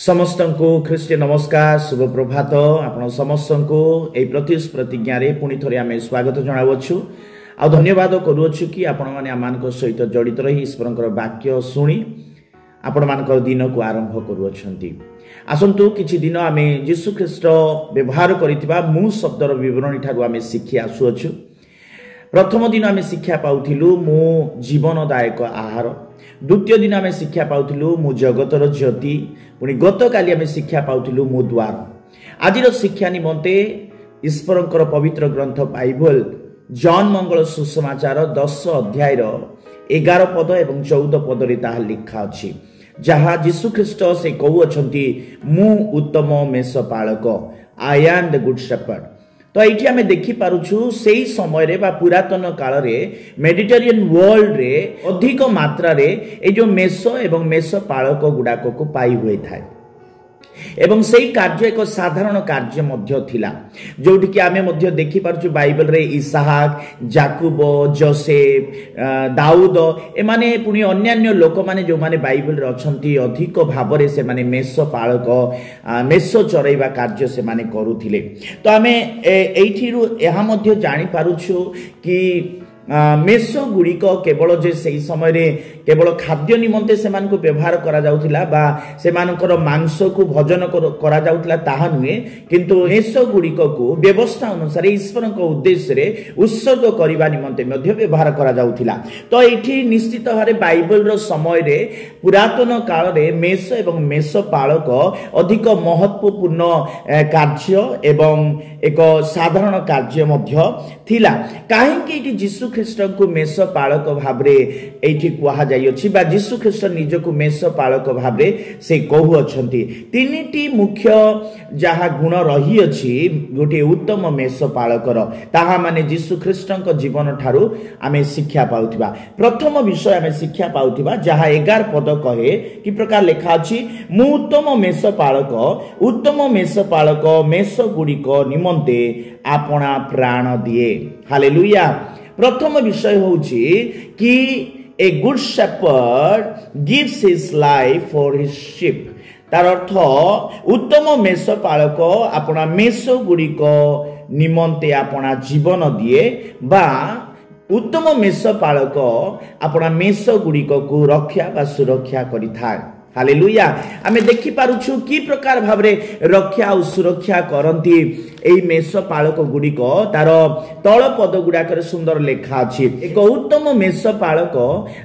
समस्त को ख्रीष्ट नमस्कार शुभ प्रभात आपण समस्त को ए प्रतिज्ञा रे पुणी थरे आम स्वागत जनावछु आ धन्यवाद करूछु कि आपण माने आमान सहित जड़ित रही ईश्वर वाक्य शुणी आपण मान दिन को आरंभ करूछंती। आसंतु किछि दिन आमे यीशु ख्रीष्ट व्यवहार करितबा मु शब्दर विवरणी ठारू आमे शिखि आसुछु। प्रथम दिन आमे शिक्षा पाउथिलु मु जीवनदायक आहार, द्वितीय दिन आमे शिक्षा पाउथिलु मु जगतर ज्योति, पुणी गतकाली आमे शिक्षा पाउथिलु मु द्वार। आजिर शिक्षा निमंते ईश्वरंकर पवित्र ग्रंथ बाइबल जॉन मंगल सुसमाचार 10 अध्याय 11 पद एवं 14 पद रे ताहा लिखा अछि, जहा यीशु ख्रीष्ट से कहउछंती मु उत्तम मेषपालक, I am the good shepherd. तो ये आम देखी पारुछु सेई समय रे बा पुरातन काल रे मेडिटेरियन वर्ल्ड रे अधिक मात्रा रे ए जो मेष एवं मेषपालक गुडाक को पाई हुए थाए एवं सेई कार्य एक साधारण कार्य मध्य थिला, जोठी कि आमे मध्य देखि पारुछु बाइबल रे इसहाक, जाकुब, जोसेफ, दाऊद ए माने पुनी अन्यान्य लोक माने जो माने बाइबल रे अछंती अधिक भाबरे से माने मेषपालक मेष चरैबा कार्य से माने करूथिले। तो आमे एइथिरु एहा मध्य जानि पारुछु कि मेष गुड़िक केवल जे से समय रे केवल खाद्य निमंते से मानको व्यवहार करा जाउथिला बा से मानकर मांस को भोजन करा जाउथिला ताहा नुहे, किंतु मेष गुड़िक को व्यवस्था अनुसार ईश्वर उद्देश्य रे उत्सर्ग करबा निमंते मध्य व्यवहार करा जाउथिला। तो एठी निश्चित भारे बाइबल रो समय रे पुरातन काल रे मेष एवं मेषपालक अधिक महत्वपूर्ण कार्य एवं एक साधारण कार्य मध्य थिला। काहे कि यीशु ख्रीष्ट को मेषपालक भाबरे एठी कुहा जाई अछि बा यीशु ख्रीष्ट निज को मेषपालक भाबरे से कहू अछंती। तीनिटी मुख्य जहा गुण रही अछि गोटे उत्तम मेषपालकर, ताहा माने यीशु ख्रीष्टक जीवन ठारू आमे शिक्षा पाउथिबा। प्रथम विषय आमे शिक्षा पाउथिबा जहा 11 पद कहे कि प्रकार लिखा अछि, मु उत्तम मेषपालक मेष गुड़िक निमंते आपना प्राण दिए। हालेलुया। प्रथम विषय होउछि कि a good shepherd gives his life for his sheep. तार अर्थ उत्तम मेषपालक आपना मेष गुड़िक निमंते आपना जीवन दिए बा उत्तम मेषपालक आपना मेष गुड़िक को रक्षा बा सुरक्षा करिथाय। हालेलुया। आमे देखि पारुछु कि प्रकार भाबरे रक्षा और सुरक्षा करंती एई मेषपालक गुड़िक। तार तळ पद गुडाकर सुंदर लेखा अछि, एक उत्तम मेषपालक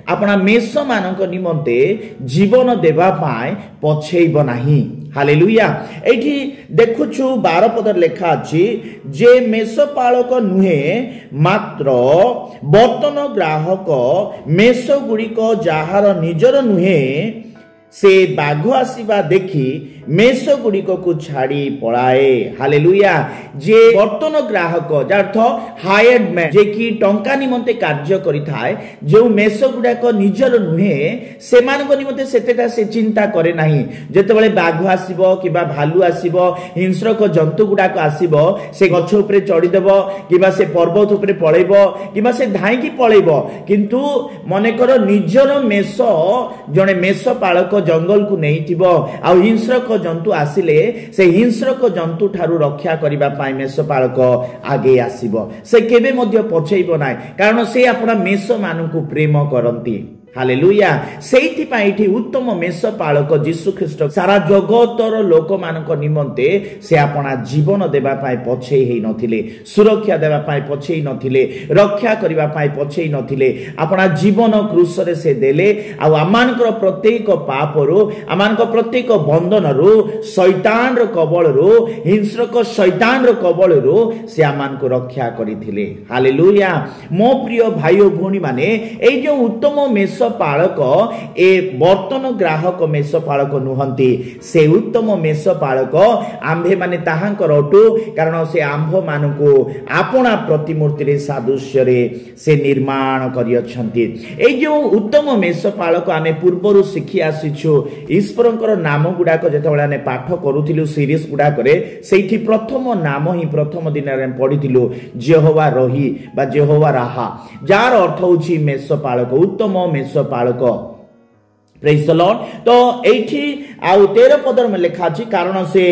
आपना मेष मानक निमंते जीवन देबा पाए पछेइब नाही। हालेलुया। एठी देखुछु 12 पद लेखा अछि, जे मेषपालक नुहे मात्र बर्तन ग्राहक मेष गुड़िक जाहार निजर नुहे से बाघ आसीबा देखी मेष गुड़िक को छाड़ी पलाए। हालेलुया। जे बर्तन ग्राहक जार्थ हायर्ड मैन जे कि टंका निमंते कार्य करिथाय, जो मेष गुड़ाक निजर नुहे से मानक निमंते सेतेटा से चिंता करे नाही। जेतेबेले बाघ आसीबो किबा भालू आसीबो, हिंस्रक जंतु गुड़ाक आसीबो, से गछ उपरे चढ़ी देबो किबा से पर्वत उपरे पळेबो किबा से धाईकी पळेबो, किंतु मनेकर निजर मेष जने मेषपालक जंगल को नेइथिबो आ हिंस्रक जंतु आसिले से हिंस्रक जंतु ठारू रक्षा करिबा पाई मेषपालक आगे आसीबो। से केबे मध्य पछेइबो नाही, कारण से अपना मेष मानकु प्रेम करंती। हालेलुया। सेइथि पाइठी उत्तम मेषपालक यीशु ख्रीष्ट सारा जगतर लोक मानक निमंते से अपना जीवन देबा पाई पछेइ हेइ नथिले, सुरक्षा देबा पाई पछेइ नथिले, रक्षा करिबा पाई पछेइ नथिले। अपना जीवन क्रूस रे से देले आ आमानकर प्रत्येक पापरो आमानकर प्रत्येक बंधनरो शैतान रो कबळरो हिंस्रक शैतान रो कबळरो से आमानको रक्षा करिथिले। हालेलुया। मो प्रिय भाई ओ भौणी माने एई जो उत्तम मेष पालक ए बर्तन ग्राहक मेषपालक नुहंती, से उत्तम मेषपालक आंभे माने ताहांकर अटु, कारण से आंभ मानकु आपना प्रतिमूर्ति रे सादृश्य रे से निर्माण करि अछंती। ए जो उत्तम मेषपालक आमे पूर्वरु शिखि आसीछु ईश्वरंकर नाम गुडाक जेतेबेले आमे पाठ करूथिलु सीरीज गुडाक रे, सेठी प्रथम नाम ही प्रथम दिन रे पढिथिलु यहोवा रही बा यहोवा राहा, जार अर्थ होछि मेषपालक, उत्तम मेषपालक। Praise the Lord. तो एठी आउ 13 पदर में लिखा अछि कारण से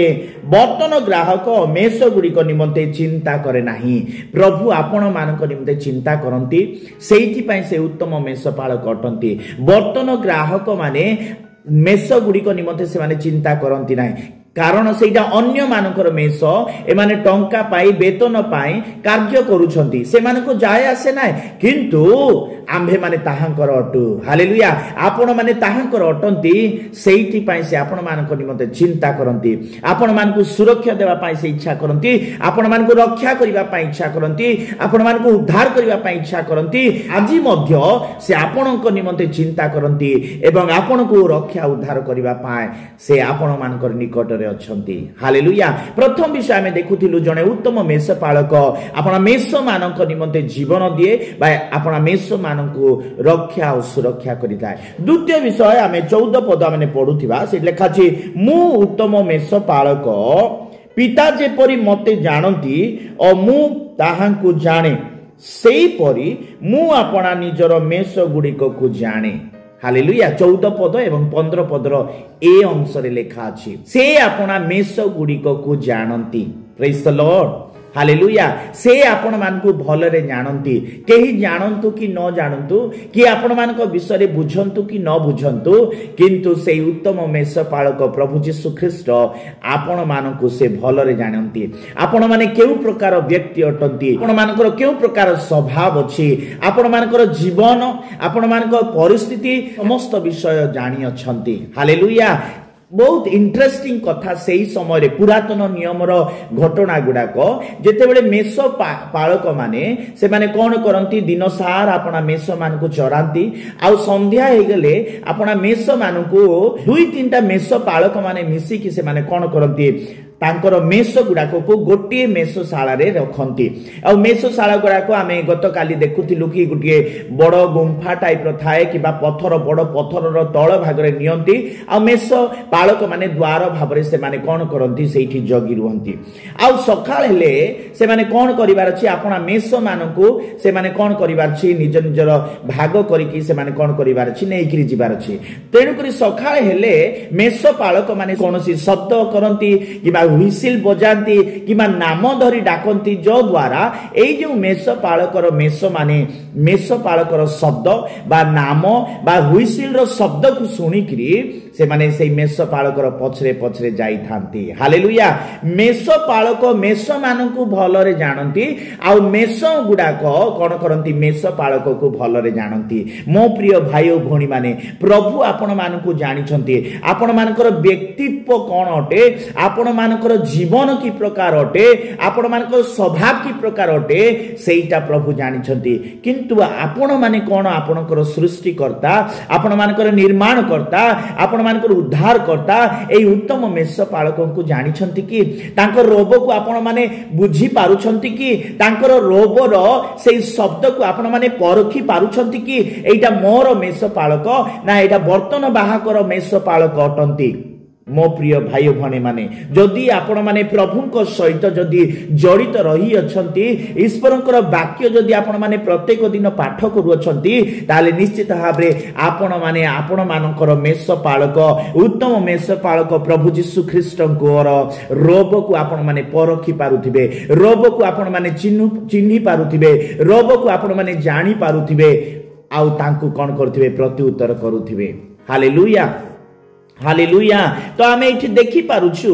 बर्तन ग्राहक मेष गुड़िक निमंते चिंता करे नाही, प्रभु आपण मानक निमंते चिंता करंती, सेठी पई से उत्तम मेषपालक अटंती। बर्तन ग्राहक माने मेष गुड़िक निमंते से माने चिंता करंती नाही, कारण सेटा अन्य मानकर मेष एमाने टंका पाई वेतन पाई कार्य करूछंती, से मानको जाय आसे नाही, किंतु आम्भे माने ताहांकर अटु। हालेलुया। आपण माने ताहांकर अटंती, सेठी पई से आपण मानक निमंते चिंता करंती, आपण मानको सुरक्षा देबा पई से इच्छा करंती, आपण मानको रक्षा करिबा पई इच्छा करंती, आपण मानको उद्धार करिबा पई इच्छा करंती। आजि मध्य से आपणक निमंते चिंता करंती एवं आपणको रक्षा उद्धार करिबा पई से आपण मानकर निकट अछंती। हालेलुया। प्रथम विषय में देखुथिलु जने उत्तम मेषपालक आपण मेष मानक निमंते जीवन दिए बा आपण मेष मानकु रक्षा और सुरक्षा करिताय। द्वितीय विषय आमे 14 पद माने पढुथिबा से लेखा छी मु उत्तम मेषपालक पिता जेपरि मते जानती और मु ताहांकु जाने सेई परि मु आपणा निजर मेष गुड़िक को जाने। हालेलुया। 14 पद एवं 15 पदर ए अंश रे लेखा अछि से आपणा मेष गुड़िक को जानती। Praise the Lord. हालेलुया। से आपण मानकु भलरे जानंती, केही जानंतु कि न जानंतु, कि आपण मानक विषय रे बुझंतु कि न बुझंतु, किंतु से उत्तम मेषपालक प्रभु यीशु ख्रीष्ट आपण मानकु से भलरे जानंती। आपण माने केउ प्रकार व्यक्ति अटंती, आपण मानकर केउ प्रकार स्वभाव अछि, आपण मानकर जीवन, आपण मानकर परिस्थिति समस्त विषय जानि अछंती। हालेलुया। बहुत इंटरेस्टिंग कथा सेही समय पुरातन नियम घटना गुड़ाक जेतेबेले मेष पालक माने से माने कौन करती दिन सार अपना मेष मान को चरांती आउ संध्या हो गले अपना मेष मान को 2-3टा मेष पालक माने मिसिकी से माने कौन करती तांकर मेष गुड़ाक को गोटे मेषशाला रे रखती। आ मेषशाला गुड़ाक आमे गत काली देखुथिलु कि गोटे बड़ गुंफा टाइप रो थाए कि पत्थर बड़ पत्थर रो तळ भाग रे नियंती आ मेष पालक माने द्वार भाव रे से माने कोन करंती सेठी जगी रुहंती। आ सकाळ हेले से माने कोन करिवार अछि आपना मेष मानकु से माने कोन करिवार अछि निज निजर भाग करिकि से माने कोन करिवार अछि नेइकरी जिवार अछि। तेनु करी सकाळ हेले मेष पालक माने कोनोसी शब्द करंती कि हुइसिल बजाती कि नाम धरी डाकती, जो द्वारा एई जो मेष पालकर मेष माने मेष पालकर शब्द बा नाम बा हुइसिल रो शब्द को सुनिकरी से माने से मेष पालकर पछरे पछरे जाई थांती। हालेलुया। मेष पालक मेष मानकु भलरे जानती आ मेष गुडाक कोन करंती मेष पालक को भलरे जानती। मो प्रिय भाई और भणी माने प्रभु आपण मानकु जानिछंती, आपण मानकर व्यक्तित्व कोन अटे, आपण मानकर जीवन की प्रकार अटे, आपण मानकर स्वभाव की प्रकार अटे, सेईटा प्रभु जानिछंती। किंतु आपण माने कोन आपणकर सृष्टिकर्ता, आपण मानकर निर्माणकर्ता, आपण मानकर उद्धार करता एई उत्तम मेष पालकों को जानिछंती कि तांकर रोब को आपण माने बुझी पारुछंती कि तांकर रोबर सेई शब्द को आपण माने परखी पारुछंती कि एइटा मोर मेष पालक ना एइटा बर्तन बाहकर मेष पालक अटंती। मो प्रिय भाई भने माने जदि आपण माने प्रभुଙ୍କ सहित जदि जड़ित रही अछंती, ईश्वरଙ୍କର वाक्य जदि आपण माने प्रत्येक दिन पाठ करू अछंती, ताले निश्चित भाबरे आपण माने आपण मानकर मेष पालक उत्तम मेष पालक प्रभु यीशु ख्रीष्टଙ୍କର रोब को आपण माने परखी पारुथिबे, रोब को आपण माने चिन्ही पारुथिबे, रोब को आपण माने जानी पारुथिबे आउ तांकु कोन करथिबे प्रत्युत्तर करूथिबे। हालेलुया। हालेलुया। तो आमे इठी देखि पारुछु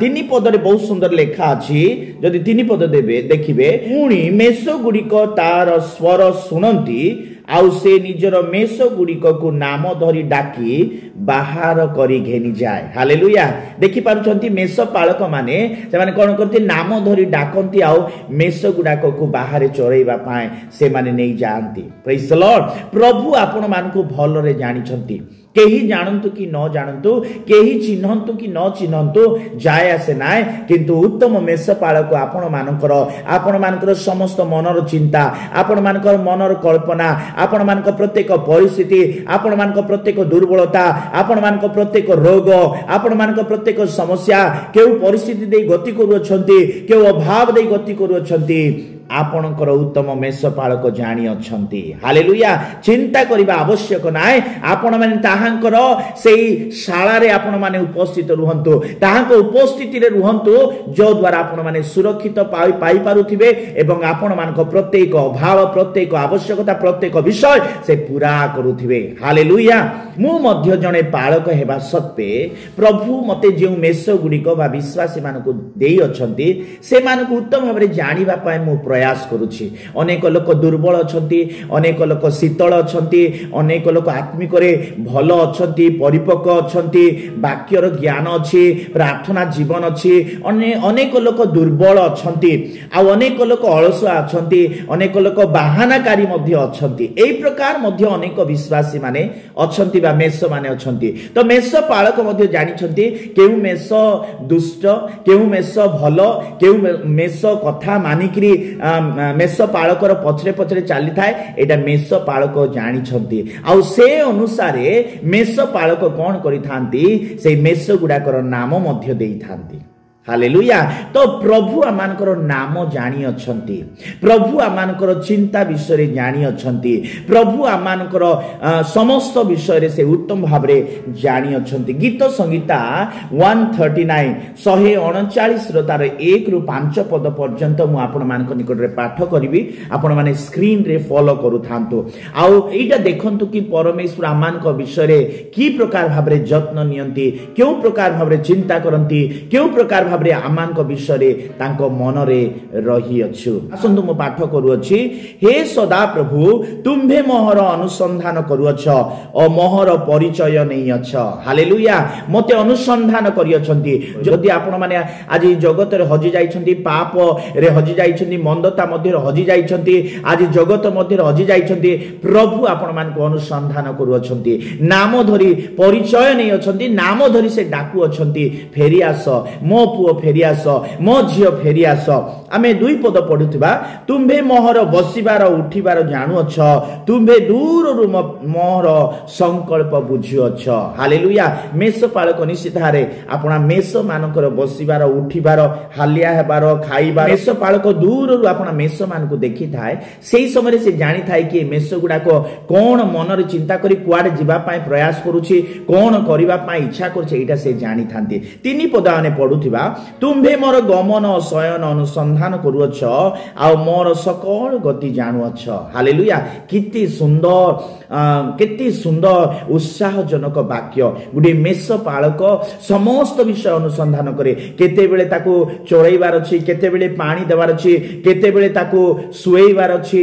3 पदरे बहुत सुंदर लेखा अछि। जदि 3 पद देबे देखिबे पुणी मेष गुड़िक तार स्वर सुनंती आउ से निजर मेष गुड़िक को नाम धरी डाकी बाहर करी घेनी जाए। हालेलुया। देखि पारुछंती मेष पालक माने से माने कोन करती नाम धरी डाकंती आउ मेष गुड़ाक को बाहर चरैबा पाए से माने नै जानती। Praise the Lord. प्रभु आपण मानकु भलरे जानिछंती, केही जानंतु कि न जानंतु, केही चिन्हंतु कि न चिन्हंतु जाय आसे नाय, किंतु उत्तम मेष पालक आपण मानकर समस्त मनर चिंता, आपण मानकर मनर कल्पना, आपण मानकर प्रत्येक परिस्थिति, आपण मानकर प्रत्येक दुर्बलता, आपण मानकर प्रत्येक रोग, आपण मानकर प्रत्येक समस्या केउ परिस्थिति दे गति करू अछंती, केउ अभाव दे गति करू अछंती, आपणकर उत्तम मेषपालक जानी अछंती हालेलुया चिंता करिबा आवश्यक नाय आपण माने ताहांकर सेही शाळा रे आपण माने उपस्थित रुहंतु ताहांको उपस्थिति रे रुहंतु जो द्वारा आपण माने सुरक्षित पाई पारुथिबे एवं आपण मानको प्रत्येक अभाव प्रत्येक आवश्यकता प्रत्येक विषय से पूरा करुथिबे हालेलुया मु मध्य जणे पालक हेबा सत्वे प्रभु मते जे मेष गुडिको बा विश्वासी मानको देई अछंती से मानको उत्तम भाबरे जानिबा पाए मु प्रयास करूछि अनेक लोक दुर्बल अछंती अनेक लोक शीतल अछंती अनेक लोक आत्मिक रे भलो अछंती परिपक्व अछंती वाक्यर ज्ञान अछि प्रार्थना जीवन अछि अनेक लोक दुर्बल अछंती आ अनेक लोक अलसुआ अछंती अनेक लोक बाहानाकारी मध्ये अछंती एई प्रकार मध्ये अनेक विश्वासी माने अछंती बा मेष माने अछंती तो मेष पालक मध्ये जानि छंती केउ मेष दुष्ट केउ मेष भलो केउ मेष कथा मानिकरी मेष पालकर पछरे पछरे चली थाए एटा मेष पालक जानि छंती आ से अनुसार मेष पालक कोन करि थांती से मेष गुडाकर नाम मध्ये देई थांती हालेलुया तो प्रभु आमानकर नाम जानी अछंती प्रभु आमानकर चिंता विषय रे जानी अछंती प्रभु आमानकर समस्त विषय रे से उत्तम भाबरे जानी अछंती गीत संगीता 139 139 रो तार 1 रु 5 पद पर्यंत मु आपण मानक निकट रे पाठ करिवि आपण माने स्क्रीन रे फॉलो करू थांतो आ एटा देखंतु कि परमेश्वर आमानक विषय रे की प्रकार भाबरे यत्न नियंती केउ प्रकार भाबरे चिंता करंती केउ प्रकार भाबरे आमान को विषय रे तांको मन रे रही अछु आसंतु मो पाठ करू अछि हे सदा प्रभु तुम्भे मोहर अनुसंधान करू अछ ओ मोहर परिचय नै अछ हालेलुया मते अनुसंधान करी अछंती जदि आपण माने आज जगत रे हजि जाइछंती पाप रे हजि जाइछंती मंदता मध्ये रे हजि जाइछंती आज जगत मध्ये रे हजि जाइछंती प्रभु आपण मान को अनुसंधान करू अछंती नाम धरी परिचय नै अछंती नाम धरी से डाकू अछंती फेरी आस मो पुओ फेरी आस मो झियो फेरी आस आमे दुई पद पढुथिबा तुम्भे मोहर बसिबार उठिबार जानु अछ तुम्भे दूर रु मोहर संकल्प बुझियो अछ हालेलुया मेष पालक निशितारे आपना मेष मानकर बसिबार उठिबार हालिया हेबार खाइबा मेष पालक दूर रु आपना मेष मानको देखि थाए सेही समय से जानि थाए कि मेष गुडा को कोन मन रे चिंता करी कुआडे जिबा पाए प्रयास करूछि कोन करिबा पाए इच्छा करछि एटा से जानि थांती तीनी पद आने पढुथिबा तुम्भे मोर गमन शयन अनुसंधान करूअछ आ मोर सकल गति जानुअछ हालेलुया किति सुंदर उत्साहजनक वाक्य गुडी मेष पालक समस्त विषय अनुसंधान करे केते बेले ताको चोरैबार अछि केते बेले पानी देबार अछि केते बेले ताको सुएबार अछि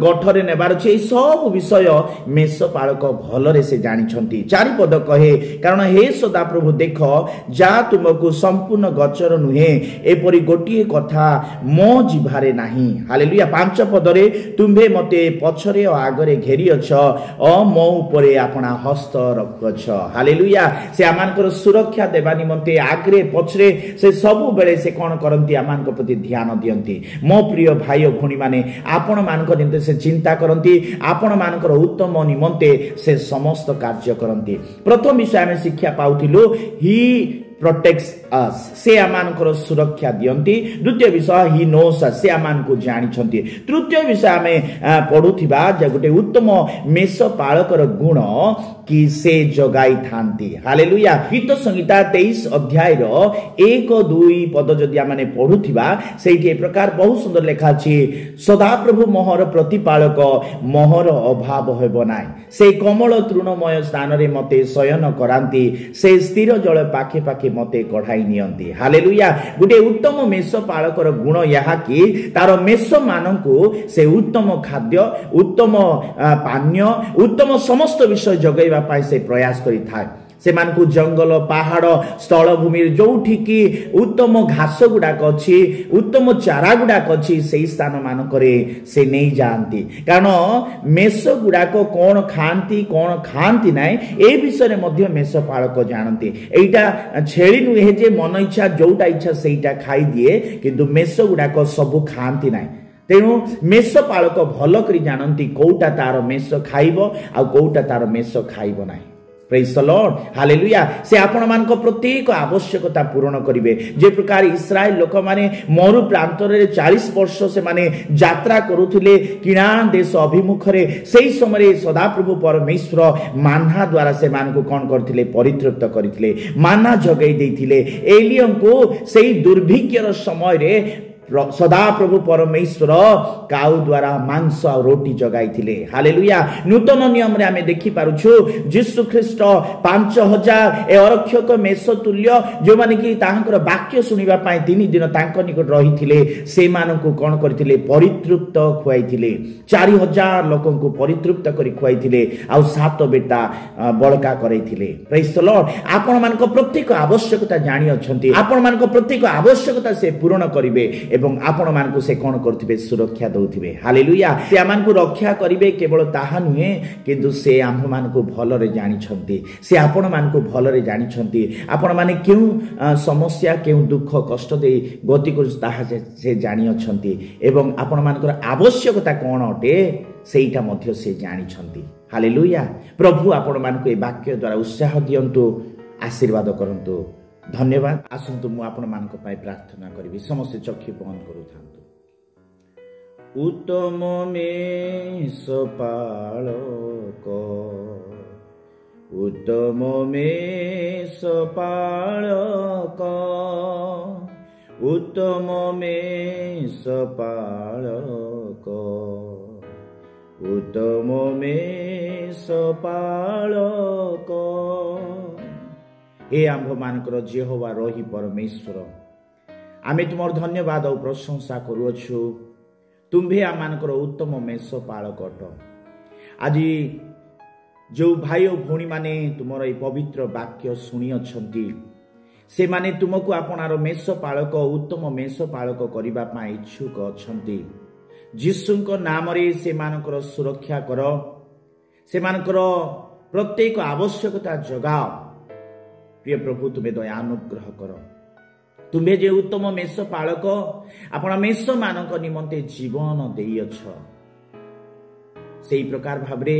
गठरे नेबार अछि सब विषय मेष पालक भलरे से जानि छंती चारि पद कहे कारण हे सदा प्रभु देखो जा तुमको संपूर्ण गचर नुहे एपरि गोटिए कथा मो जिभारे नाही हालेलुया 5 पदरे तुम्भे मते पछरे और आगरे घेरी अछ अ मो उपरे आपना हस्त रखछ हालेलुया से आमानकर सुरक्षा देबा निमंते आगरे पछरे से सब बेले से कोन करंती आमानक प्रति ध्यान दियंती मो प्रिय भाई और भणी माने आपण मानक निमंते से चिंता करंती आपण मानकर उत्तम निमंते से समस्त कार्य करंती प्रथम विषय में शिक्षा पाउथिलु ही प्रोटेक्ट्स अस से आमानकर सुरक्षा दियंती द्वितीय विषय ही नोस से आमान को जानि छंती तृतीय विषय में पढुथिबा जे गोटे उत्तम मेष पालकर गुण कि से जगाई थांती हालेलुया गीत संगीता 23 अध्याय रो 1-2 पद जदि आमाने पढुथिबा सेठी प्रकार बहुत सुंदर लेखा छी सदा प्रभु मोहर प्रतिपालक मोहर अभाव हेबो नाय से कमल तृणमय स्थान रे मते शयन करांती से स्थिर जल पाखे पाखे मते कढाई नियंती हालेलुया गुटे उत्तम मेष पालकर गुण यहा कि तार मेष माननकु से उत्तम खाद्य उत्तम पान्य उत्तम समस्त विषय जगैबा पाई से प्रयास करि थाए से मानकु जंगल पहाड़ स्थल भूमि जोठी की उत्तम घास गुडाक अछि उत्तम चारा गुडाक अछि सेही स्थान मानकरे से नहीं जानती कारण मेष गुडाक कोन खांती नाय ए विषय रे मध्य मेष पालक जानती एटा छेली नुहे जे मन इच्छा जोटा इच्छा सेटा खाई दिए किंतु मेष गुडाक सब खांती नाय तेणु मेष पालक भल करी जानती कोटा तार मेष खाइबो आ कोटा तार मेष खाइबो नाय प्रेज द लॉर्ड हालेलुया से आपण मानक प्रत्येक आवश्यकता पूर्ण करिवे जे प्रकार इस्राएल लोक माने मरु प्रांत रे 40 वर्ष से माने यात्रा करूथिले किणान देश अभिमुख रे सेही समय सदाप्रभु परमेश्वर मान्हा द्वारा से मानक कोन करथिले परितृप्त करथिले मान्हा जगै दैथिले एलियन को सेही दुर्भिक्षर समय रे सदा प्रभु परमेश्वर काउ द्वारा मांस और रोटी जगाई थिले हालेलुया नूतन नियम रे आमे देखि पारुछु यीशु ख्रीष्ट 5000 ए अरक्षक मेष तुल्य जो माने कि ताहंकर वाक्य सुनिबा पई 3 दिन तांक निकट रहिथिले से मानकु कोन करथिले परितृप्त खुआइथिले 4000 लोकंकु परितृप्त करी खुआइथिले आ 7 बेटा बळका करैथिले प्रेज द लॉर्ड आपण मानक प्रत्येक आवश्यकता जानि अछंती आपण मानक प्रत्येक आवश्यकता से पूर्ण करिवे एवं आपण मानकु से कोन करथिबे सुरक्षा दउथिबे हालेलुया से आमानकु रक्षा करिवे केवल ताहा नुहे किंतु से आम्भ मानकु भलरे जानि छंती से आपण मानकु भलरे जानि छंती आपण माने केउ समस्या केउ दुख कष्ट दे गति कर ताहा से जानि अछंती एवं आपण मानकर आवश्यकता कोन अटे सेईटा मध्ये से जानि छंती हालेलुया प्रभु आपण मानकु ए वाक्य द्वारा उत्साह दियंतु आशीर्वाद करंतु धन्यवाद आसंतु मु आपण मानक पाई प्रार्थना करिवि समस्त चक्षु बंद करू थांतु उत्तम मेष पालक उत्तम मेष पालक उत्तम मेष पालक उत्तम मेष पालक हे आम्भ मानकर जेहोवा रही परमेश्वर आमे तुमर धन्यवाद और प्रशंसा करूछु तुम्भे आ मानकर उत्तम मेष पालक अट आज जो भाई और भौणी माने तुमर ए पवित्र वाक्य सुनी अछंती से माने तुमको आपनार मेष पालक उत्तम मेष पालक करिबा पई इच्छुक अछंती यीशुଙ୍କ नामरे से मानकर सुरक्षा कर से मानकर प्रत्येक आवश्यकता जगाओ प्रिय प्रभु तुम्हें दया अनुग्रह कर तुम्हें जे उत्तम मेष पालक आपण मेष मानक निमंते जीवन देइछ सेही प्रकार भाबरे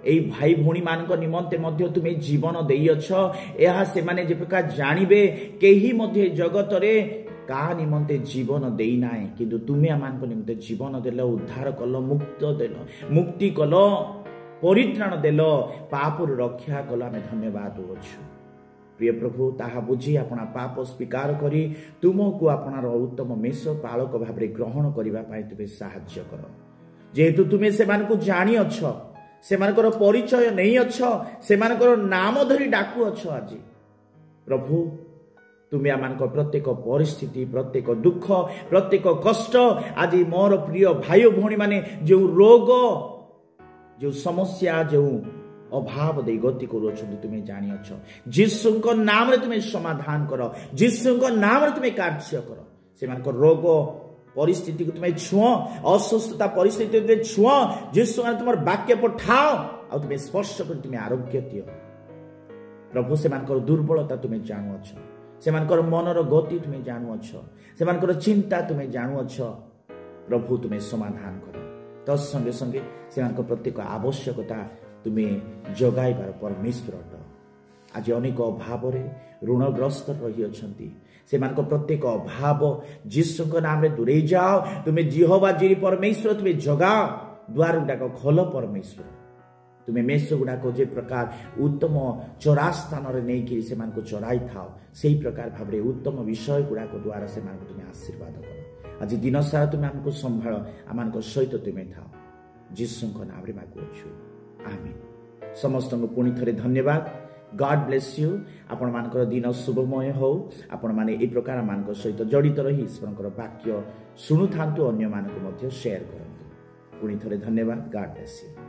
एई भाई भौणी मानक निमंते मध्य तुम्हें जीवन देइछ एहा से माने जे प्रकार जानिबे केही मध्य जगत रे का निमंते जीवन देई नाय किंतु तुम्हें आमानक निमंते जीवन देलो उद्धार कलो मुक्त देलो मुक्ति कलो परित्राण देलो पापरु रक्षा कलो आमे धन्यवाद होछु प्रिय प्रभु ताहा बुझी अपना पाप स्वीकार करी तुमको अपनार उत्तम मेष पालक भाव ग्रहण करने तुम साहाय्य कर जेहेतु तुम्हें से जानी अछ से परिचय नहीं अछ से नाम धरी डाकू अछ आज प्रभु तुम्हें आम प्रत्येक परिस्थिति प्रत्येक दुख प्रत्येक कष्ट आज मोर प्रिय भाई भौणी माने जो रोग जो समस्या जो अभाव दे गति करुँच तुम्हें जानी अछ जीशुଙ୍କ नाम रे तुम्हें समाधान कर जीशुଙ୍କ नाम रे तुम्हें कार्य कर से रोग परिस्थिति को तुम्हें छुओ अस्वस्थता परिस्थिति तुम्हें छुओ जीशु तुम वाक्य पठाओ आ तुम्हें स्पर्श कर तुम्हें आरोग्य दियो प्रभु से दुर्बलता तुम्हें जानुअछ से मनर गति तुम्हें जानुअछ से चिंता तुम्हें जानुअछ प्रभु तुम्हें समाधान कर तत्संगे संगे से प्रत्येक आवश्यकता तुम्हें जगाइबार परमेश्वर अट आज अनेक अभाव ऋणग्रस्त रही अछंती से प्रत्येक अभाव जीशुଙ୍କ नाम रे दूरे जाओ तुम्हें जिहोवा जिरी परमेश्वर तुम्हें जगाओ द्वार गुड़ाक खोल परमेश्वर तुम्हें मेष गुड़ाक जे प्रकार उत्तम चरा स्थान नहीं से चराई थाओ से प्रकार भाव उत्तम विषय गुड़ाक द्वारा से तुम्हें आशीर्वाद कर आज दिन सारा तुम्हें आमको संभाल आम सहित तुम्हें थाओ जीशुଙ୍କ नाम रे मागुछु आमीन समस्त पुणी थे धन्यवाद गॉड ब्लेस यू आपण मानकर दिन शुभमय हो आपण माने ए प्रकार मान सहित जड़ित रही ईश्वर वाक्य शुणु था अन्य मानक शेयर करंतु पुणी थे धन्यवाद गॉड ब्लेस यू।